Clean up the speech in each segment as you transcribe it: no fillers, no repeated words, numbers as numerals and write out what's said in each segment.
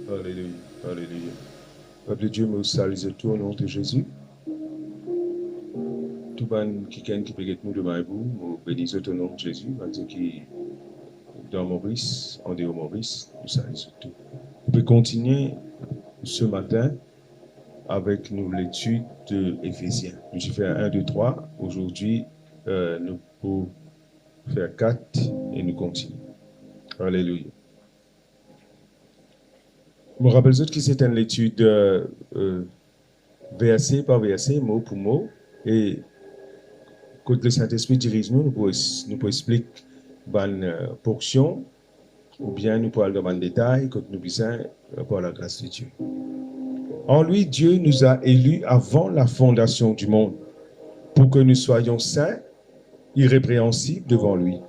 Alléluia. Alléluia. Peuple de Dieu, me salue tout au nom de Jésus. Tout le monde qui peut être nous devant vous, nous bénissons au nom de Jésus. Parce qui dans Maurice, en dehors Maurice, nous salue tout. Vous pouvez continuer ce matin avec nous l'étude de Éphésiens. Nous avons fait 1, 2, 3. Aujourd'hui, nous pouvons faire 4 et nous continuons. Alléluia. Je me rappelle que c'était une étude verset par verset, mot pour mot. Et quand le Saint-Esprit dirige nous, nous pouvons expliquer une portion, ou bien nous pouvons aller dans un détail, quand nous besoin par la grâce de Dieu. En lui, Dieu nous a élus avant la fondation du monde, pour que nous soyons saints, irrépréhensibles devant lui.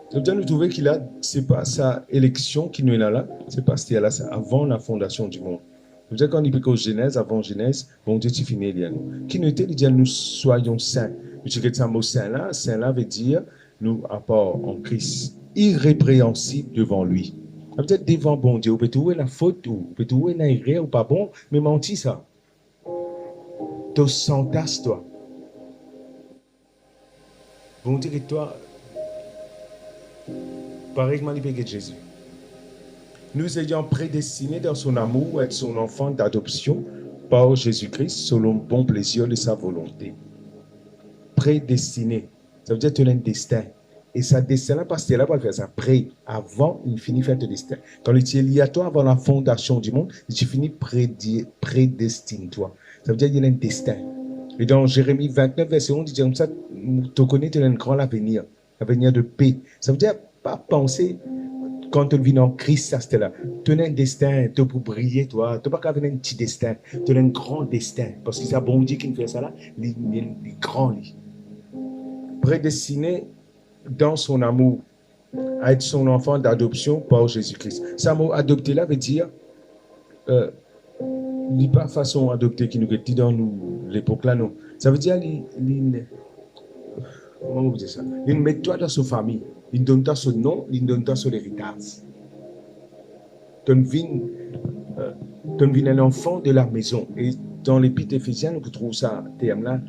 Ça veut dire nous trouver qu'il a, c'est pas sa élection qui nous est là, c'est parce qu'il est là, c'est avant la fondation du monde. Ça veut dire quand il dit qu'au Genèse, avant Genèse, bon Dieu, tu finis les nous. Qui nous était, il dit nous soyons saints. Je sais que ce mot saint là veut dire nous, à part en Christ, irrépréhensibles devant lui. Ça veut dire devant bon Dieu, vous pouvez trouver la faute, vous pouvez trouver une erreur ou pas bon, mais menti ça. Tu s'entasse toi. Bon Dieu, que toi, pareillement, il peut être Jésus. Nous ayons prédestinés dans son amour à être son enfant d'adoption par Jésus-Christ selon le bon plaisir de sa volonté. Prédestiné, ça veut dire que tu as un destin. Et ça destin-là, parce que là, pour faire ça, avant, il finit faire ton destin. Quand il est lié à toi avant la fondation du monde, il finit prédestine-toi. Ça veut dire qu'il y a un destin. Et dans Jérémie 29, verset 11, il dit comme ça, tu connais, tu as un grand avenir de paix. Ça veut dire, pas penser, quand tu vis en Christ, ça c'était là. Tu as un destin, tu peux briller, toi. Tu n'as pas qu'à un petit destin. Tu as un grand destin. Parce que c'est un bon Dieu qui fait ça là, il est grand. Prédestiné dans son amour à être son enfant d'adoption par Jésus-Christ. Ça mot adopté là veut dire, n'est pas façon adoptée qui nous est dit dans l'époque là, non. Ça veut dire, comment vous dites ça? Il met toi dans sa famille. Il donne toi son nom, il donne toi son héritage. Tu deviens un enfant de la maison. Et dans l'épître d'Éphésiens, nous trouvons ça, terme-là,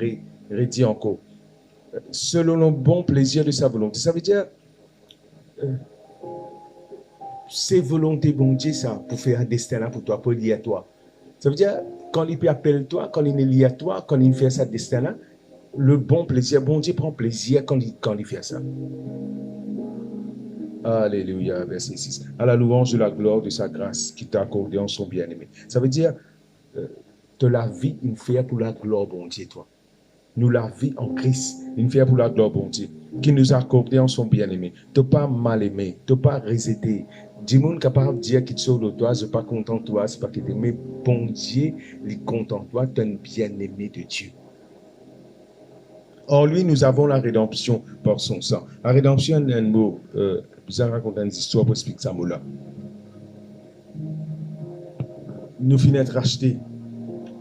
redit encore. Selon le bon plaisir de sa volonté. Ça veut dire, c'est volonté, bon Dieu, ça, pour faire un destin là pour toi, pour lier à toi. Ça veut dire, quand il peut appeler toi, quand il est lié à toi, quand il fait ça destin là, le bon plaisir, bon Dieu prend plaisir quand il fait ça. Alléluia, verset 6. À la louange de la gloire de sa grâce qui t'a accordé en son bien-aimé. Ça veut dire, de la vie, il fait pour la gloire, bon Dieu, toi. Nous la vie en Christ, il fait pour la gloire, bon Dieu, qui nous a accordé en son bien-aimé. Tu n'es pas mal aimé, tu n'es pas résété. Dis-moi capable de dire qu'il te sauve de toi, je ne suis pas content de toi, c'est pas que tu es, mais bon Dieu, il est content de toi, tu es un bien-aimé de Dieu. En lui, nous avons la rédemption par son sang. La rédemption, c'est un mot, vous allez raconter une histoire pour expliquer ça mot-là. Nous finissons de racheter.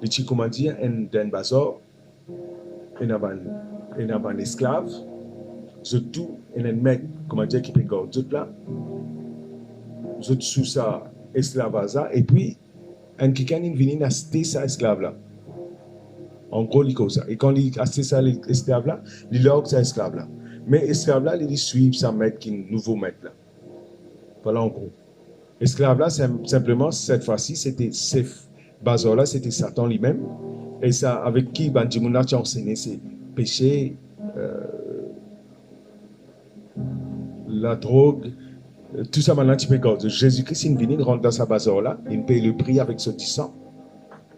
Les petits, comment dire, un bazar, il y a un esclave, surtout, il y a un mec, comment dire, qui peut garder tout là, surtout sous ça, esclavage, et puis, un quelqu'un vient acheter ça, esclave là. En gros, il comme ça. Et quand il achète ça, l'esclave là, il log ça, esclave là. Mais esclave là, il suit sa maître qui est un nouveau maître là. Voilà en gros. Esclave là, simplement, cette fois-ci, c'était ce bazar là, c'était Satan lui-même. Et ça, avec qui Bandimouna a enseigné ses péchés, la drogue, tout ça maintenant, tu peux garder. Jésus-Christ, il vient, il rentre dans sa bazar là, il paye le prix avec ce sang,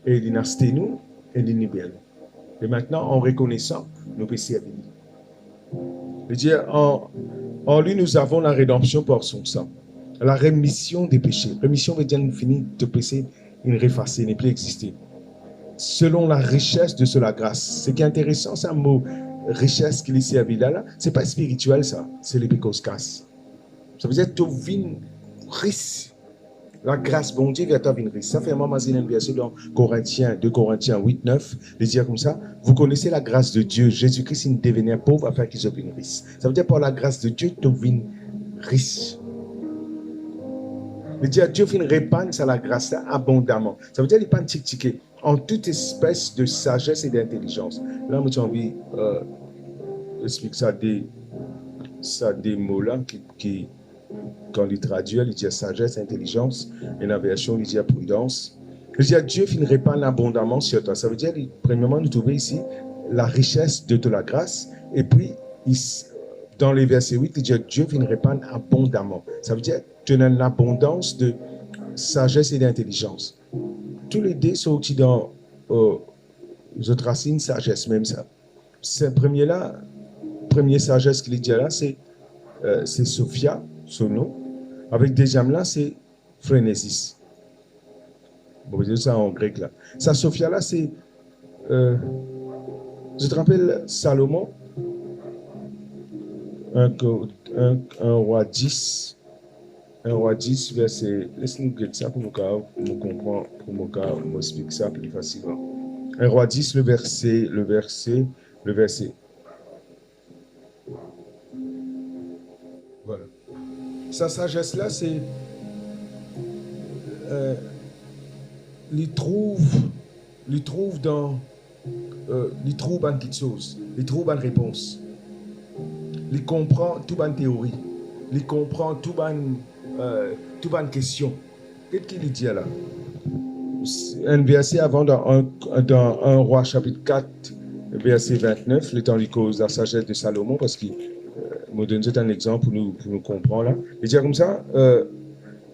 et il a acheté nous, et il libère nous. Et maintenant, en reconnaissant, nous pouvons servir. Je veux dire, en lui, nous avons la rédemption par son sang. La rémission des péchés. Rémission veut dire fini de péché, il est effacé, il n'est plus existé. Selon la richesse de la grâce. Ce qui est intéressant, c'est un mot richesse qui est servi là. Ce n'est pas spirituel, ça. C'est l'épicoscas. Ça veut dire que tu vis riche. La grâce, bon Dieu, vient t'avoir riche. Ça fait un moment, un verset dans 2 Corinthiens 8, 9, de dire comme ça. Vous connaissez la grâce de Dieu. Jésus-Christ, il devenait pauvre afin qu'il soit riche. Ça veut dire par la grâce de Dieu, tu vis riche. Il dit, Dieu fin répand ça la grâce là abondamment. Ça veut dire, il pas tic-tiqué en toute espèce de sagesse et d'intelligence. Là, moi, j'ai envie d'expliquer ça des mots là qui quand il traduit, il dit sagesse, intelligence, et la version, il dit prudence. Il dit Dieu fin répand abondamment sur toi. Ça veut dire, premièrement, nous trouvons ici la richesse de la grâce, et puis, dans les versets 8, il dit Dieu fin répand abondamment. Ça veut dire, tu as une abondance de sagesse et d'intelligence. Tous les deux sont aussi dans autres racines, sagesse, même ça. Ce premier-là, première sagesse qu'il dit là, c'est Sophia, son nom. Avec deuxième là, c'est Phrénésis. Bon, c'est ça en grec là. Ça, Sophia là, c'est. Je te rappelle Salomon, un roi 10. Un roi 10, verset. Laisse-nous guetter ça pour nous comprendre, pour nous expliquer ça plus facilement. Un roi 10, le verset. Voilà. Sa sagesse là, c'est. Il trouve dans. Il trouve une petite chose. Il trouve une réponse. Il comprend toute une théorie. Il comprend toute une question. Qu'est-ce qu'il dit là? Un verset avant dans 1 Roi chapitre 4, verset 29, le temps il cause la sagesse de Salomon, parce qu'il me donne un exemple pour nous comprendre là. Il dit comme ça,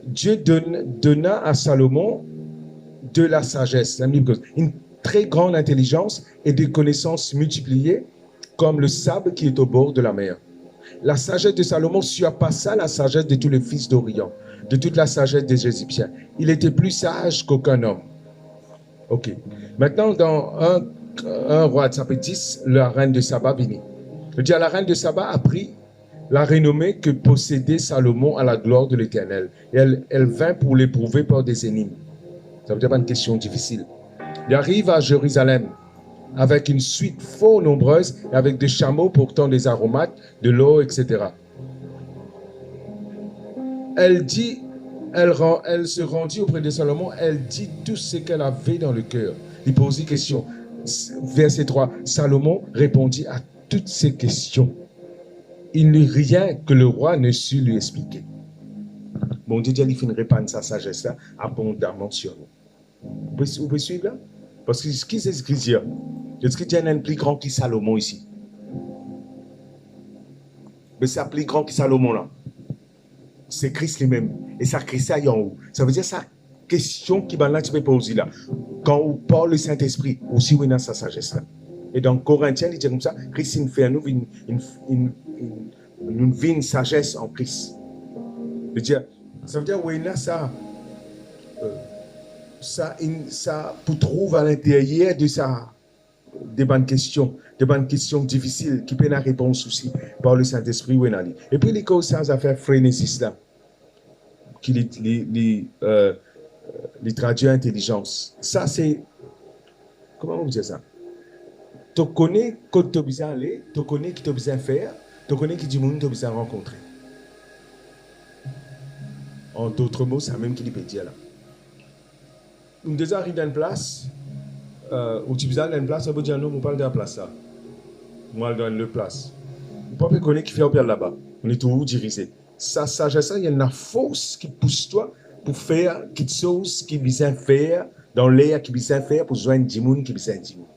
Dieu donna à Salomon de la sagesse, une très grande intelligence et des connaissances multipliées comme le sable qui est au bord de la mer. La sagesse de Salomon surpassa la sagesse de tous les fils d'Orient, de toute la sagesse des Égyptiens. Il était plus sage qu'aucun homme. Ok. Maintenant, dans un roi chapitre 10, la reine de Saba venait. Je dis, la reine de Saba a pris la renommée que possédait Salomon à la gloire de l'Éternel. Et elle vint pour l'éprouver par des énigmes. Ça veut dire pas une question difficile. Il arrive à Jérusalem avec une suite fort nombreuse et avec des chameaux portant des aromates, de l'eau, etc. Elle se rendit auprès de Salomon, elle dit tout ce qu'elle avait dans le cœur. Il pose une question. Verset 3, Salomon répondit à toutes ces questions. Il n'y eut rien que le roi ne sut lui expliquer. Bon Dieu, il finit répandre sa sagesse là abondamment sur nous. Vous pouvez suivre là? Parce que ce qui c'est écrit dire, est-ce qu'il y a un plus grand que Salomon ici? Mais c'est plus grand que Salomon là. C'est Christ lui-même. Et ça, Christ est en haut. Ça veut dire sa question qui va là, tu peux poser là. Quand on parle le Saint-Esprit, aussi on a sa sagesse là. Et dans Corinthiens, il dit comme ça, Christ il fait à nous une sagesse en Christ. Ça veut dire, oui, là, ça pour trouver à l'intérieur de ça des bonnes questions difficiles qui peuvent la réponse aussi par le Saint-Esprit. Et puis les causes sans affaire frénésis là, qui les traduit intelligence. Ça c'est, comment on dit ça? Tu connais que tu as besoin d'aller, tu connais qui tu as besoin de faire, tu connais qui du monde tu as besoin de rencontrer. En d'autres mots, c'est la même qu'il peut dire là. On déjà arrive dans une place, où tu besoin d'une place, on peut dire non, on parle de la place là. Moi, je donne la place. On peut pas connaître qui fait opérer là-bas. On est tout dirigé. Ça, sagesse, il y a une force qui pousse toi pour faire quelque chose qui besoin faire, dans l'air qui besoin faire, pour joindre du monde qui besoin du monde.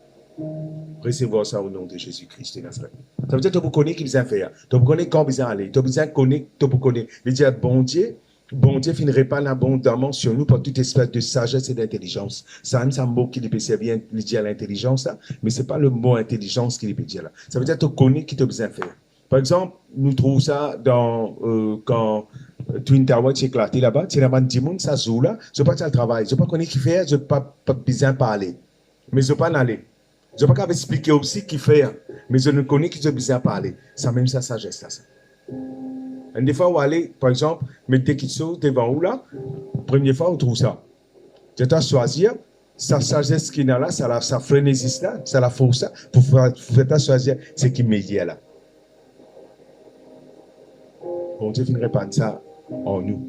Recevoir ça au nom de Jésus-Christ de Nazareth. Ça veut dire que tu peux connaître qui besoin faire. Tu peux connaître quand besoin aller. Tu peux besoin connaître, tu peux connaître. Il dit, bon Dieu finirait pas abondamment sur nous par toute espèce de sagesse et d'intelligence. Ça c'est un mot qui peut servir à l'intelligence, là, mais ce n'est pas le mot intelligence qui peut dire là. Ça veut dire que tu connais qui tu as besoin de faire. Par exemple, nous trouvons ça dans quand Twin Tower est éclaté là-bas, tu as dit monde ça joue là, je ne pas le travail, je ne pas connaître qui fait, je ne pas besoin de parler. Mais je ne pas aller. Je ne pas expliquer aussi qui fait, mais je ne connais qui je besoin de parler. C'est même ça sagesse là. Ça. Et des fois, on va aller, par exemple, mettre quelque chose devant vous là, première fois, on trouve ça. Tu dois choisir, sa sagesse qui est là, sa frénésis là, ça la force là, pour faire choisir ce qui est meilleur là. Bon Dieu finit répandre ça en nous.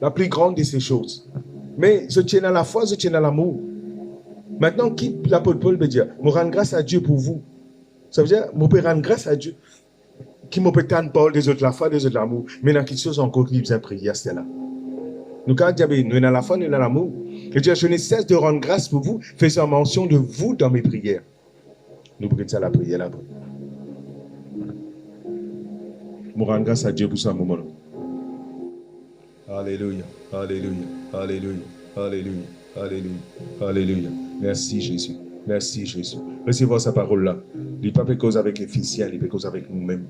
La plus grande de ces choses. Mais je tiens à la foi, je tiens à l'amour. Maintenant, qui l'apôtre Paul veut dire, je rends grâce à Dieu pour vous. Ça veut dire, je peux rendre grâce à Dieu. Qui me peut tant parler des autres la foi, des autres l'amour. Mais dans quelque chose encore qui besoin de prier, c'est là. Nous, quand nous avons la foi, nous avons l'amour. Je dis, je ne cesse de rendre grâce pour vous, faisant mention de vous dans mes prières. Nous prions ça la prière là. Je rends grâce à Dieu pour ce moment-là. Alléluia, alléluia, alléluia, alléluia, alléluia, alléluia. Merci Jésus, merci Jésus. Recevons sa parole-là. Il n'est pas cause avec les officiels, il est cause avec nous-mêmes.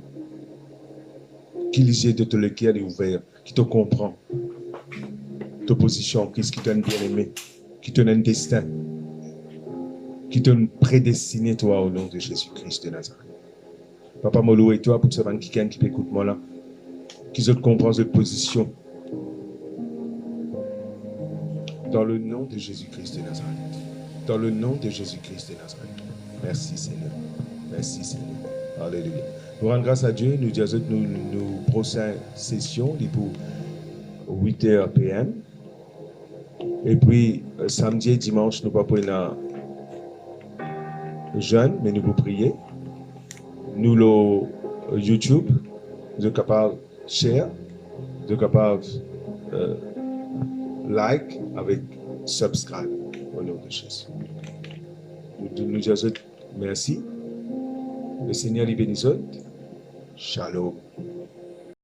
Qui lisait de le cœur est ouvert, qui te comprend. Ta position en Christ, qui t'a bien aimé, qui te donne un destin, qui te prédestiné toi au nom de Jésus-Christ de Nazareth. Papa, je loue et toi pour ce monde qui écoute moi là, qui te comprend cette position. Dans le nom de Jésus-Christ de Nazareth. Dans le nom de Jésus-Christ de Nazareth. Merci Seigneur. Merci Seigneur. Alléluia. Nous rendons grâce à Dieu. Nous disons que nous prochaine session pour 8h PM. Et puis samedi et dimanche, nous ne pouvons pas jeûne, mais nous pouvons prier. Nous le YouTube, nous sommes capables de share, nous sommes capables like avec subscribe au nom de Jésus. Nous disons merci. Le Seigneur les bénisse. Shalom.